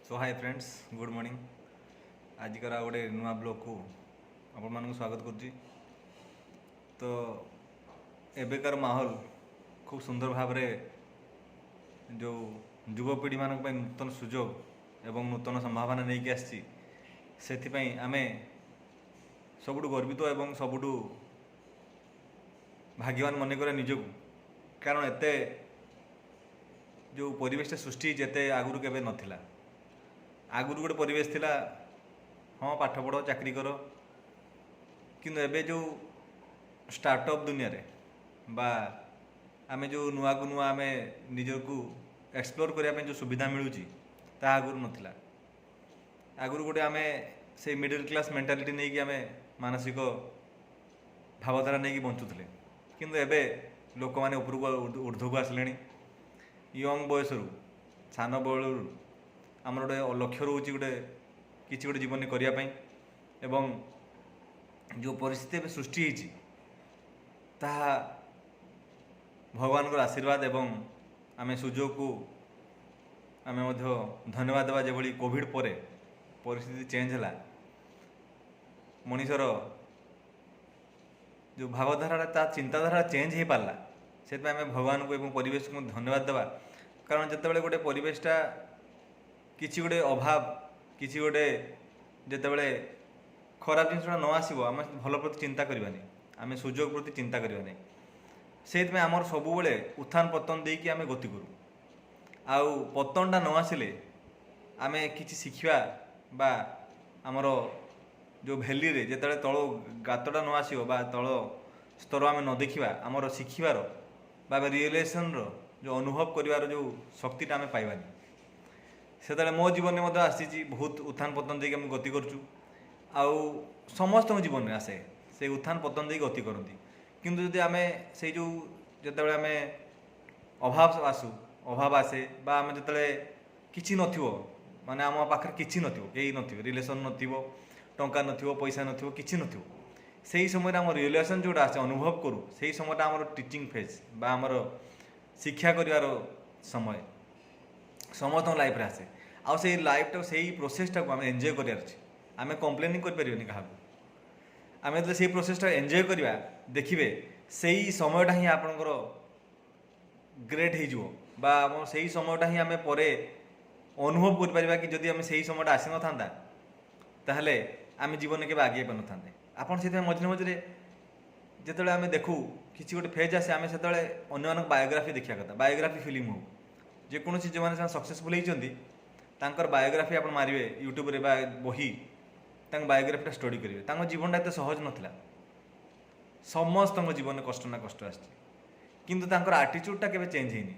सो hi friends good morning. आजिकार गोटे नुआ blog को आपण मानक स्वागत करुच्ची। तो एबेकार माहौल खूब सुंदर भाव जो युवपीढ़ी मान नूतन सुजोग एवं नूतन संभावना नहीं कि आसी से आमे सबुठु गर्वित एवं सबुठु भाग्यवान मन करे निजक। कारण एते जो परिवेश सृष्टि जेते आगुरी केबे नथिला। आगुरी गोटे परिवेश थिला हाँ पाठ पढ़ चाकरी कर, किंतु एबे जो स्टार्टअप दुनिया रे बा आमे जो नुआ को नुआ आमे निजर को एक्सप्लोर करने जो सुविधा मिलूची ता आगुरी नथिला। आगुरी गोटे आमे से मिडिल क्लास मेंटालिटी नहीं कि आमे मानसिक भावधारा नहीं कि बंचुले, किंतु एबे लोक माने उपरको ऊर्ध्व को आसले। यंग बयस रु सान बलू आमर गोटे लक्ष्य रोचे गोटे किसी गोटे जीवन करने एवं जो परिस्थिति सृष्टि होती भगवान को आशीर्वाद एवं आम सुजोग को आम धन्यवाद देवा। जो कोविड पर परिस्थिति चेंज है मनीषर जो भावधारा चिंताधारा चेंज हो पारा से आम भगवान को एवं परिवेश को धन्यवाद देवा। कारण जिते गोटे परिवेशटा किसी गोटे अभाव किसी गोटे जिते खराब जिनसा न आसो आम भल प्रति चिंता करवानी, आम सुजोग प्रति चिंता करवानी। से आमर सब उत्थान पतन देकी आम गति करूँ। आउ पतनटा न आसिले आम कि शिखा बा आमर जो भैली रे जिते तल गातटा न आसो बा तल स्तर आम न देखा आमर शिखिबार बा रियलाइजेशन जो अनुभव कर जो शक्तिटा आम पाइबानी। से मो जीवन में आसी बहुत उत्थान पतन देके आम गति करूँ। आउ समस्त जीवन में आसे से उत्थान पतन देके गति करती, किंतु जदि आम से जो जिते आम अभाव आसू अभाव आसे बा आम जिते किसी नथिबो माने आम पाखे किसी नथिबो कहीं नथिबो रिलेशन नथिबो टंका नथिबो पैसा नथिबो किसी नथिबो से ही समय आम रियलाइजेशन जोटा आसे अनुभव करूँ से समय आम टीचिंग फेज बा आमर शिक्षा कर समय समस्त लाइफ आसे। आउ से लाइफटा से प्रोसेसटा को आम एंजॉय करार अच्छे। आम कम्प्लेनिंग कर क्या आम जो से प्रोसेसटा एंजॉय करवा देखिए से ही समयटा ही आपणकर ग्रेट हो से समयटा ही आम पर अनुभव कर कि जदि आम से समयटा आसी न था ताहले आम जीवन के आगे पान था। आपड़ से मझे मझे जिते आम देखू किसी गोटे फेज आसे आम से अन्य बायोग्राफी देखा कथा बायोग्राफी फिल्म हो जेकोसी जो मैंने सक्सेसफुल होती बायोग्राफी आप मारे यूट्यूब रे बा बही बायोग्राफीटा स्टडी करेंगे। जीवनटा एत सहज नाला समस्त जीवन कष्ट ना कष्ट आसतु आटीट्यूडटा केवे चेंज होनी।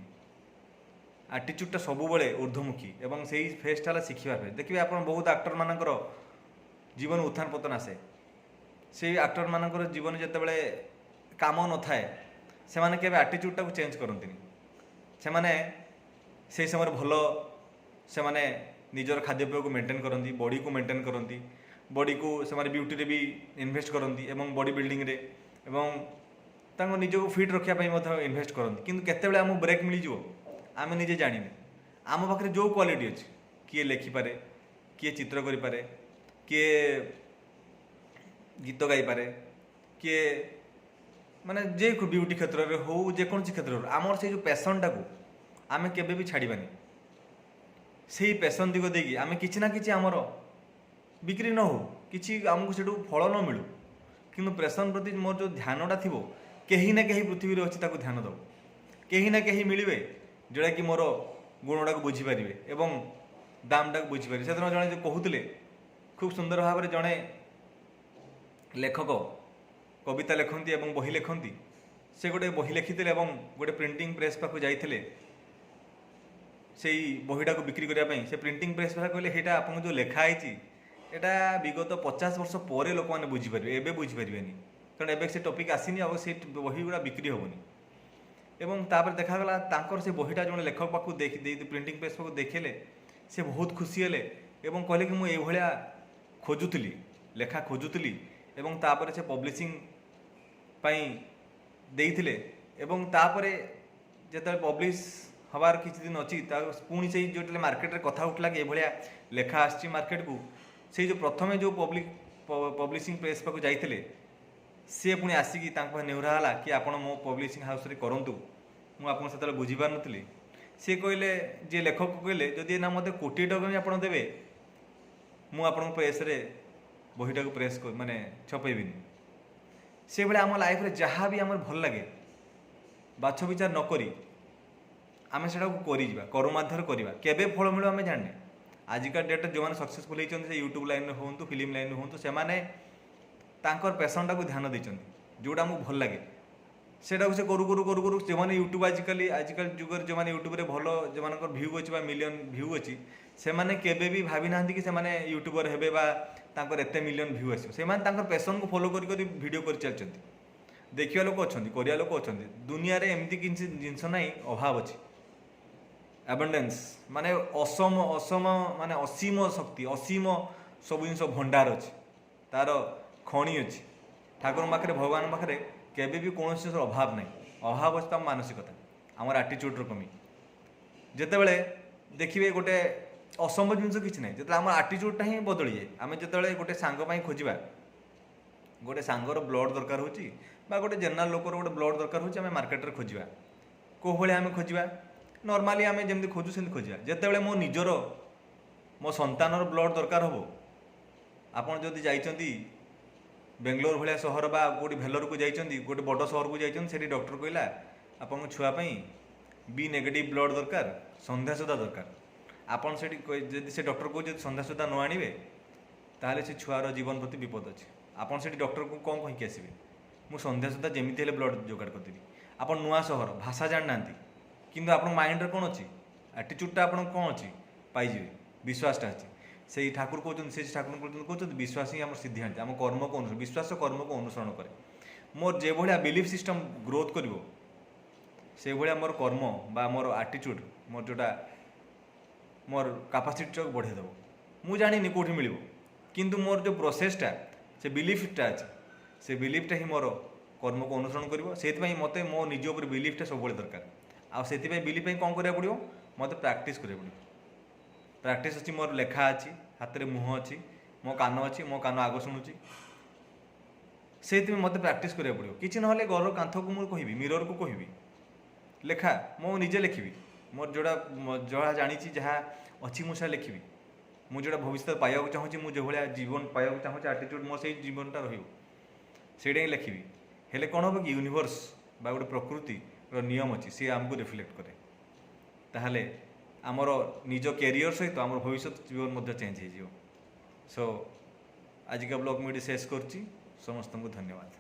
आटीट्यूडटा सब ऊर्ध्वमुखी एवं से फेजटा शिखा फेज। देखिए आप बहुत आक्टर मानकर जीवन उत्थान पतन आसे से आक्टर मानकर जीवन जिते काम न थाए से माने केवे आटीट्यूडटा को चेंज करती से समय भल से माने निजर खाद्यपेय को मेंटेन करती बॉडी को मेंटेन करती बॉडी को से ब्यूटी रे भी इन्वेस्ट करती एवं बॉडी बिल्डिंग रे एवं निज को फिट रखापी इन्वेस्ट करती। किंतु केतेबेले आमको ब्रेक मिल आम निजे जानी आम पाखे जो क्वालिटी अच्छी किए लेखिपारे किए चित्र करें किए गीत गाईपे किए माने जे ब्यूटी क्षेत्र में हो जेकोसी क्षेत्र आमर से जो पैसनटा को आम केबे भी छाड़बानी। से पैसन दिग देकी आम कि ना आमर बिक्री न हो कि आमको से फल न मिलू, किंतु पैसन प्रति मोर जो ध्यानटा थी कहीं ना कहीं पृथ्वी रे अच्छी ध्यान दब कहीं ना कहीं मिले जोड़ा कि मोर गुणटा को बुझीपारे एवं दामटा को बुझीपारे। से दिन जड़े जो कहते खूब सुंदर भाव में जड़े लेखक कविता लिखती और बही लिखती से गोटे बही लिखिते गोटे प्रिंटिंग प्रेस पाक जाते से बहीटा को बिक्री करने से प्रिंटिंग प्रेस कहले यहाँ आपको जो लिखाई यहाँ विगत 50 वर्ष पर लोक मैंने बुझीपारे एवं बुझीपारे कारण एवं से टॉपिक आसीनी और से बही गुड़ा बिक्री हेनी। एवं तापर देखागला तांकर से बहीटा जो लेखक पाक प्रिंटिंग प्रेस पाक देखेले से बहुत खुशी हेले एवं कहले कि मुझे ये खोजुली लेखा खोजुली एवं तापर से पब्लिशिंग पाई देइथिले एवं तापर जेते पब्लिश हबार किसी दिन अच्छी पुणी से जो मार्केट रे कथा उठला कि एभलिया लेखा आसी मार्केट को से जो प्रथमे जो पब्लिशिंग प्रेस पाक जाइए सी पुणी आसिकी नेहुरा है कि आपण मो पब्लिशिंग हाउस रे करंतु मुझे से बुझीपार नी सी कहले जी लेखक कहले जदि ना मत कोटी टका भी आप देवे मुझे प्रेस रे बहीटा को प्रेस माने छपेबिनी से भाई आम लाइफ रे जहाँ भी आम भल लगे बाछ विचार नक आम से कर माध्यम करवा केबे फल मिल आम जाने आजिका डेट जो मैंने सक्सेसफुल होती यूट्यूब लाइन में हूँ फिल्म लाइन में हूँ से पैसन टाक ध्यान देते जोटा आमको भल लगे सेटा से करू करू करू करू जो मैंने यूट्यूब आजिकल जुगर जो मैंने यूट्यूब भल जो भ्यू अच्छी मिलियन भ्यू अच्छी से मैंने केबे भी भावी ना कि से यूट्यूबर हेबे बा तांकर एते मिलियन भ्यू आसो से पैसन को फॉलो करी वीडियो कर चलते देखिया लोक अच्छा करिया लोक अच्छा दुनिया रे एमती किसी जिनस ना अभाव अच्छी एबंडेंस माने असम असम माने असीम शक्ति असीम सब जिन भंडार अच्छी तार खणी अच्छी ठाकुर पाखे भगवान पाखे केबे भी कौन अभाव नहीं अभाव अच्छे आम मानसिकता आम आटीट्यूड्र कमी जितेबले देखिए गोटे असंभव जिन किसी ना जो आम आटीट्यूडटा ही बदली जाए आम जो गोटे सांग खोजा गोटे सांगर ब्लड दरकार हो गोटे जेनराल लोकर गोटे ब्लड दरकार हो मार्केट रे खोजा कौ भाई आम खोजा नॉर्मली आम जमी खोजु से खोजा जितेबले मो निजर मो संतानर ब्लड दरकार हो आपड़ जदि जाइछंती बेंगलोर भाया सहर बा गोटे भेलोर को जाइछंती गोटे बड़ सहर को जाइछंती सेठी डॉक्टर कहला आपन छुआपाई बी नेगेटिव ब्लड दरकार संध्या सुधा दरकार आपन सेठी जदि से डॉक्टर को संध्या सुधा न आनिबे ताहले से छुआर जीवन प्रति विपद अच्छे आपन सेठी डॉक्टर को कौन कहीकि आसबे मु संध्या सुधा जमीती हेले ब्लड जोगाड़ करदेवी आपन नुआ सहर भाषा जाना किंतु आप माइंड रे कौन अच्छी आटीट्यूडटा आप कौन अच्छी पाइबे विश्वासटा अच्छी से ठाकुर कहते से ठाकुर कहते विश्वास ही आम सिद्धि आनी आम कर्म को अनुसरण विश्वास कर्म को अनुसरण करे मोर जो भाया बिलीफ सिस्टम ग्रोथ कर से भाया मोर कर्म बा मोर आटीट्यूड मोर जोटा मोर कैपेसिटी बढ़े देव मु जानी कौटी मिल किंतु मोर जो प्रोसेसटा से बिलीफटा अच्छे से बिलीफटा ही मोर कर्म को अनुसरण कर मत मो निज उपर बिलीफटा सब दरकार आउ से बिलीफ कौन करा पड़ो मत प्रैक्टिस करा पड़ो प्रैक्टिस अच्छी मोर लेखा अच्छी हाथ में मुह अच्छी मो कान अच्छी मो कान आग शुणुची से मत प्रैक्टिस करा पड़ो किसी ना घर कांथ को मुझे कहबी मिरर को कहबी लेखा मो निजे लिखी मोर जोड़ा जहाँ जानी जहाँ अच्छी मुझे लिखी मुझे भविष्य पाइबा चाहूँगी मुझे भाया जीवन पाइबा चाहूँगी आटीट्यूड मोर से जीवनटा रही लिखी हेले कौन हम कि यूनिवर्स बा गोटे प्रकृति नियम अच्छी सी आमको रिफ्लेक्ट करे ताहले आमर निज कैरियर सहित आम भविष्य जीवन चेंज हो सो आजिका ब्लॉग मुझे शेष कर समस्त को धन्यवाद।